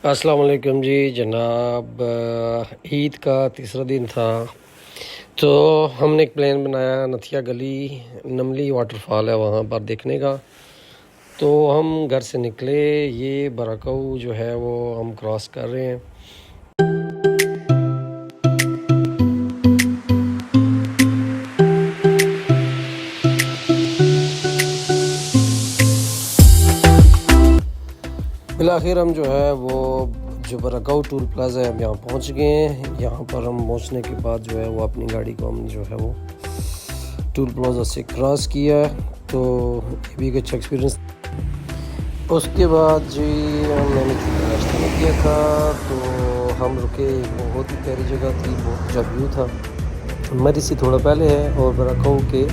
अस्सलाम वालेकुम जी जनाब। ईद का तीसरा दिन था तो हमने एक प्लान बनाया नथिया गली नमली वाटरफॉल है वहाँ पर देखने का। तो हम घर से निकले, ये बराकऊ जो है वो हम क्रॉस कर रहे हैं। फिर हम जो है वो जो बराकऊ टूर प्लाजा है हम यहाँ पहुँच गए हैं। यहाँ पर हम पहुँचने के बाद जो है वो अपनी गाड़ी को हम जो है वो टूर प्लाजा से क्रॉस किया, तो ये भी एक अच्छा एक्सपीरियंस। उसके बाद जी मैंने नाश्ता नहीं किया था तो हम रुके, बहुत ही प्यारी जगह थी, बहुत अच्छा व्यू था। मरी से थोड़ा पहले है और बराकऊ के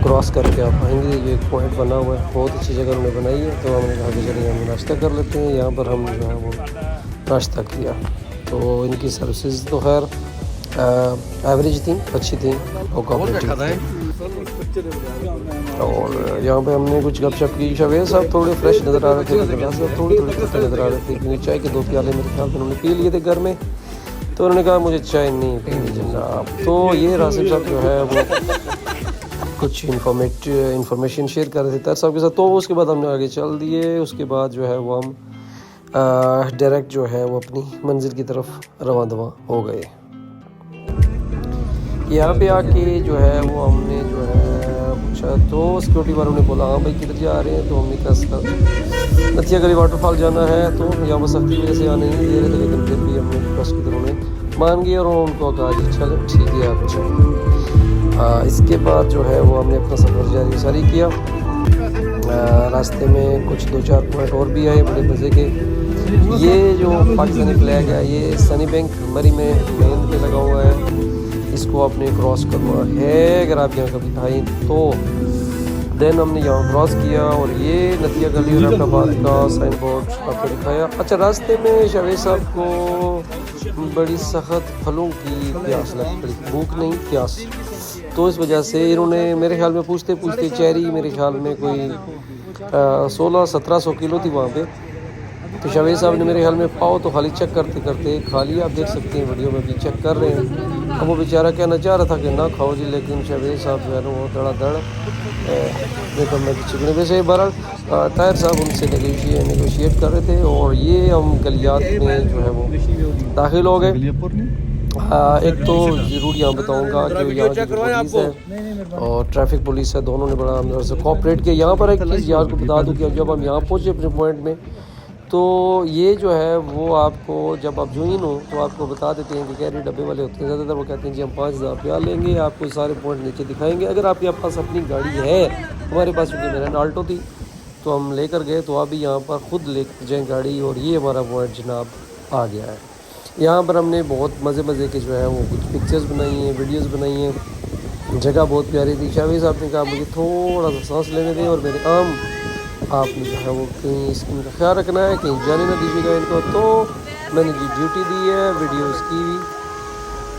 क्रॉस करके आप आएंगे, ये एक पॉइंट बना हुआ है, बहुत अच्छी जगह उन्होंने बनाई है। तो हमने कहा कि चलिए हम नाश्ता कर लेते हैं। यहाँ पर हम जो है वो नाश्ता किया, तो इनकी सर्विसेज तो खैर एवरेज थी, अच्छी थी और कोऑपरेटिव थी। और यहाँ पे हमने कुछ गपशप की। शवेद साहब थोड़े फ्रेश नज़र आ रहे थे, गिलास साहब थोड़ी खट्टे नज़र आ रहे थे, क्योंकि चाय के 2 प्याले मेरे ख्याल से उन्होंने पी लिए थे घर में। तो उन्होंने कहा मुझे चाय नहीं पीनी जनाब। तो ये रासिब साहब जो है वो कुछ इंफॉर्मेशन शेयर कर रहे थे तर साहब के साथ। तो उसके बाद हमने आगे चल दिए। उसके बाद जो है वो हम डायरेक्ट जो है वो अपनी मंजिल की तरफ रवां दवा हो गए। यहाँ पे आके जो है वो हमने जो है पूछा, तो सिक्योरिटी वालों ने बोला हाँ भाई किधर जा रहे हैं। तो हमने कहा नथिया गली वाटरफॉल जाना है। तो यहाँ पर सख्ती वजह से आने नहीं दे रहे थे, लेकिन फिर भी हमने रिक्वेस्ट की, उन्होंने मान गए और उनको कहा जी चलो ठीक है आप चलो। इसके बाद जो है वो हमने अपना सफ़र जारी किया। रास्ते में कुछ 2-4 पॉइंट और भी आए बड़े मज़े के। ये जो पाकिस्तानी फ्लैग है ये सनी बैंक मरी में मेन पे लगा हुआ है, इसको आपने क्रॉस करना है अगर आप यहाँ कभी आए तो। देन हमने यहाँ क्रॉस किया और ये नथिया गली औरंगाबाद का साइन बोर्ड आपको दिखाया। अच्छा, रास्ते में शवेद साहब को बड़ी सख्त फलों की प्यास लग पड़ी, भूख नहीं प्यास। तो इस वजह से इन्होंने मेरे ख्याल में पूछते पूछते चेरी मेरे ख्याल में कोई 1600-1700 किलो थी वहाँ पे। तो शवेद साहब ने मेरे ख्याल में पाओ तो खाली चेक करते करते खा लिया। आप देख सकते हैं वीडियो में भी चेक कर रहे हैं। अब वो बेचारा कहना चाह रहा था कि ना खाओ जी, लेकिन शवेद साहब जो है ना वो धड़ाधड़ देखो मैं चिकने वैसे बहरहाल ताहिर साहब उनसे नेगोशिएट कर रहे थे। और ये हम गलियात में जो है वो दाखिल हो गए। एक तो ज़रूर यहाँ बताऊँगा कि यहाँ की पुलिस है और ट्रैफिक पुलिस है, दोनों ने बड़ा अंदर से कोऑपरेट किया। यहाँ पर एक चीज़ यार को बता दूँ कि जब हम यहाँ पहुँचे अपने पॉइंट में, तो ये जो है वो आपको जब आप ज्वाइन हो तो आपको बता देते हैं कि कैरी डब्बे वाले होते हैं ज़्यादातर, वो कहते हैं जी हम 5000 रुपया लेंगे, आपको सारे पॉइंट नीचे दिखाएंगे। अगर आपके पास अपनी गाड़ी है, हमारे पास क्योंकि मेरा नाल्टो थी तो हम लेकर गए, तो आप भी यहाँ पर ख़ुद लेकर जाएँ गाड़ी। और ये हमारा पॉइंट जनाब आ गया है। यहाँ पर हमने बहुत मज़े के जो है वो कुछ पिक्चर्स बनाई हैं, वीडियोज़ बनाई हैं। जगह बहुत प्यारी थी। शावेद साहब ने कहा मुझे थोड़ा सा सांस लेने दें और मेरे आम आपने जो है वो कहीं इनका ख्याल रखना है, कहीं जाने ना दीजिएगा इनको। तो मैंने जी ड्यूटी दी है वीडियोस की भी।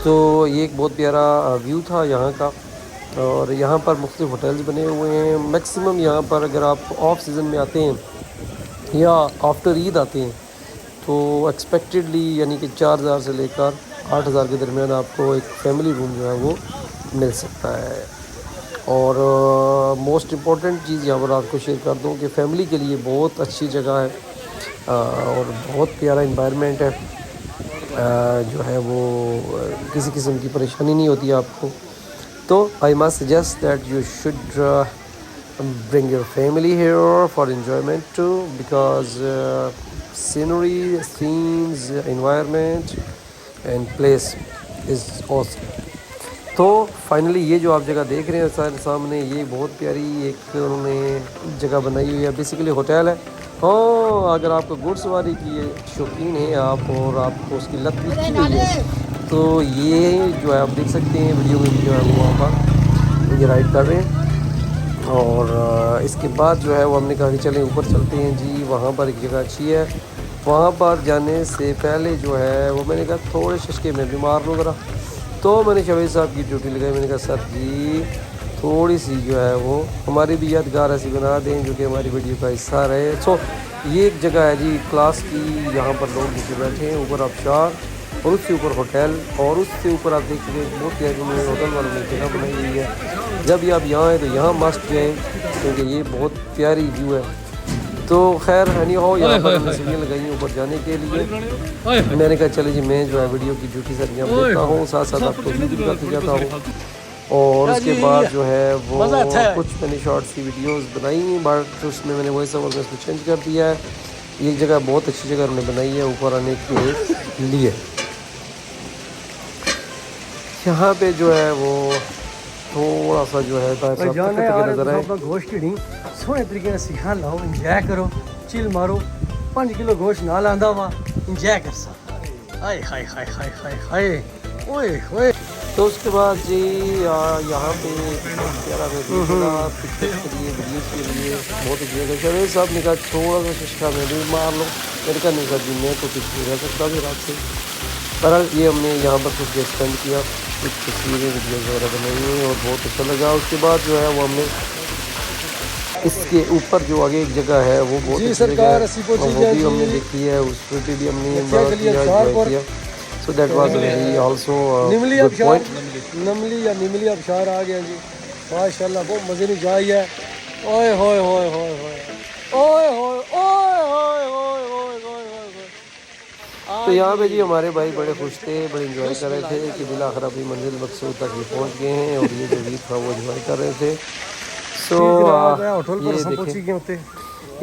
तो ये एक बहुत प्यारा व्यू था यहाँ का। और यहाँ पर मुख्तलिफ होटल्स बने हुए हैं। मैक्सिमम यहाँ पर अगर आप ऑफ सीज़न में आते हैं या आफ्टर ईद आते हैं तो एक्सपेक्टेडली यानी कि 4000 से लेकर 8000 के दरमियान आपको एक फैमिली रूम जो है वो मिल सकता है। और मोस्ट इम्पॉर्टेंट चीज़ यहाँ पर आपको शेयर कर दूँ कि फ़ैमिली के लिए बहुत अच्छी जगह है और बहुत प्यारा इन्वायरमेंट है। जो है वो किसी किस्म की परेशानी नहीं होती आपको। तो I must suggest that you should bring your family here for enjoyment too, because scenery, scenes, environment and place is awesome. तो फाइनली ये जो आप जगह देख रहे हैं सर सामने, ये बहुत प्यारी एक उन्होंने जगह बनाई हुई है। बेसिकली होटल है। हाँ, अगर आपको घुड़सवारी की शौकीन है आप और आपको उसकी लत लगी हुई है तो ये जो है आप देख सकते हैं वीडियो में भी जो है वो वहाँ पर ये राइड कर रहे हैं। और इसके बाद जो है वो हमने कहा कि चलें ऊपर चलते हैं जी। वहाँ पर एक जगह अच्छी है, वहाँ पर जाने से पहले जो है वो मैंने कहा थोड़े शशके में बीमार लूँ ज़रा। तो मैंने शवेद साहब की ड्यूटी लगाई। मैंने कहा सर जी थोड़ी सी जो है वो हमारी भी यादगार ऐसी बना दें जो कि हमारी वीडियो का हिस्सा रहे। सो ये एक जगह है जी क्लास की, यहाँ पर लोग नीचे बैठे हैं, ऊपर आबशार और उससे ऊपर होटल और उससे ऊपर आप देख सकते बहुत प्यारी उन्होंने होटल वालों ने जगह बनाई हुई है। जब भी आप यहाँ आए तो यहाँ मस्ट जाएँ क्योंकि ये बहुत प्यारी व्यू है। तो खैर एनी हो यहाँ पर हमने सीढ़ियाँ लगाई हैं ऊपर जाने के लिए। मैंने कहा चले जी मैं जो है वीडियो की ड्यूटी से अंजाम देता हूँ, साथ साथ आपको व्यू भी दिखाते जाता हूँ। और उसके बाद जो है वो कुछ मैंने शॉर्ट्स की वीडियोस बनाई बट उसमें मैंने वॉइस ओवर में इसको चेंज कर दिया है। ये जगह बहुत अच्छी जगह उन्होंने बनाई है ऊपर आने के लिए। यहाँ पे जो है वो थोड़ा सा जो है नजर आए गोश्त की सोने तरीके से सिखा लाओ, इंजॉय करो, चिल मारो। 5 किलो गोश्त ना लांदा वा इंजॉय कर सा। हाय हाय हाय हाय हाय हाय ओए ओए। तो उसके बाद जी यहाँ पे प्यारा पिक्चर के लिए वीडियोस के लिए बहुत अच्छी जगह है। साहब ने कहा थोड़ा सा शिक्षा में भी मार लो, मैंने कहा नहीं सर जी मैं तो कुछ नहीं रह सकता भी रात से। पर ये हमने यहाँ पर कुछ स्पेंड किया, कुछ तस्वीरें वीडियोस वगैरह बनाई और बहुत अच्छा लगा। उसके बाद जो है वो हमने इसके ऊपर जो आगे एक जगह है वो बहुत अच्छी जगह है, वो भी हमने देखी है, उस पर भी हमने किया। So that was very also good point. निमली अबशार आ गया जी माशाल्लाह, बहुत मजे की जाई है। ओए होए होए होए होए ओए होए ओए होए होए होए होए। तो यहाँ पे जी हमारे भाई बड़े खुश थे, बड़े इंजॉय कर रहे थे कि बिल आखिर अपनी मंजिल मकसूद तक ये पहुँच गए हैं और ये जो वीक था वो इंजॉय कर रहे थे। सो ये देखें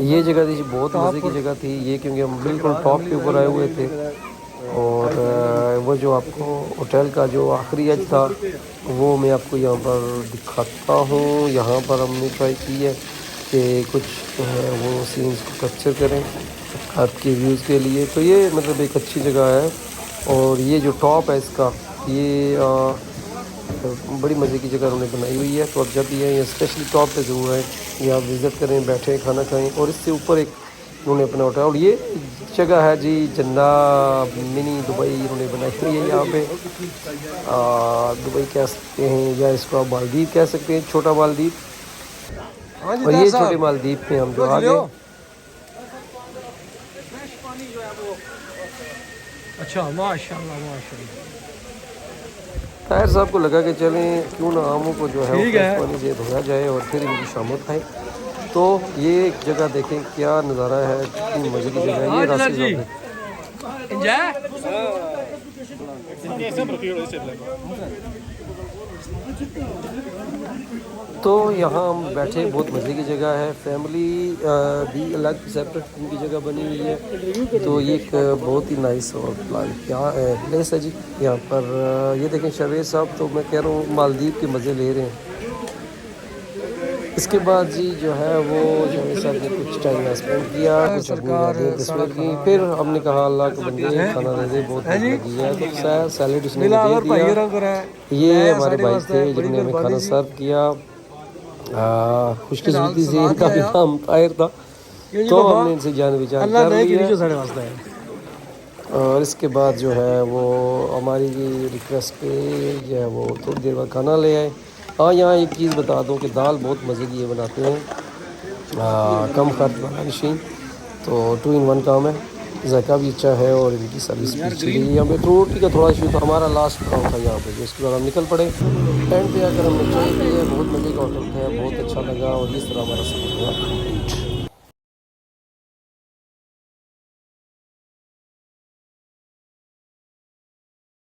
ये जगह थी बहुत मज़े की जगह थी ये, क्योंकि हम बिल्कुल टॉप के ऊपर आए हुए थे। और वो जो आपको होटल का जो आखिरी एज था वो मैं आपको यहाँ पर दिखाता हूँ। यहाँ पर हमने ट्राई की है कि कुछ जो है वो सीन्स को कैप्चर करें आपके व्यूज़ के लिए। तो ये मतलब एक अच्छी जगह है और ये जो टॉप है इसका ये बड़ी मज़े की जगह उन्होंने बनाई हुई है। तो अब जब भी है स्पेशली टॉप पे ज़रूर है, ये आप विज़िट करें, बैठें, खाना खाएं। और इससे ऊपर एक उन्होंने अपना होटल, और ये जगह है जी जन्ना मिनी दुबई उन्होंने बनाई हुई है। यहाँ पे दुबई कह सकते हैं या इसको आप मालदीव कह सकते हैं, छोटा मालदीव। और ये छोटे मालदीव में हम जो आ गए। अच्छा माशाल्लाह माशाल्लाह। ताहिर साहब को लगा कि चलें क्यों ना आमों को जो है पानी से धोया जाए और फिर इनकी शामत खाएँ। तो ये एक जगह देखें क्या नज़ारा है, कितनी मज़े की जगह है ये रास्ते तो यहाँ हम बैठे, बहुत मज़े की जगह है। फैमिली भी अलग सेपरेट उनकी जगह बनी हुई है। तो ये एक बहुत ही नाइस और प्लेस है जी। यहाँ पर ये देखें शवेद साहब, तो मैं कह रहा हूँ मालदीव के मज़े ले रहे हैं। इसके बाद जी जो है वो शवेद साहब ने कुछ टाइम स्पेंड किया, कुछ अपनी यादें तस्वीर की। फिर हमने कहा अल्लाह के बंदे खाना दे दे, बहुत लगी है। तो सैलेड उसने दे दिया। ये हमारे भाई थे जिन्होंने हमें खाना सर्व किया। खुशकिस्मती से इनका भी नाम ताहिर था, तो हमने इनसे जान पहचान कर लिया। और इसके बाद जो है वो हमारी रिक्वेस्ट पे जो है वो थोड़ी देर बाद खाना ले आए। हाँ यहाँ एक चीज़ बता दूँ कि दाल बहुत मज़े की ये बनाते हैं, कम खर्च वाला मशीन, तो 2 in 1 काम है, ज़ायका भी अच्छा है और इनकी सर्विस भी अच्छी है। यहाँ पे रोटी का थोड़ा इशू था, हमारा लास्ट काम था यहाँ पे, जिसके बाद हम निकल पड़े। एंड पे आकर हमने चाय पी है, बहुत मज़े का होटल था, बहुत अच्छा लगा और इस तरह हमारा सफ़र हुआ कंप्लीट।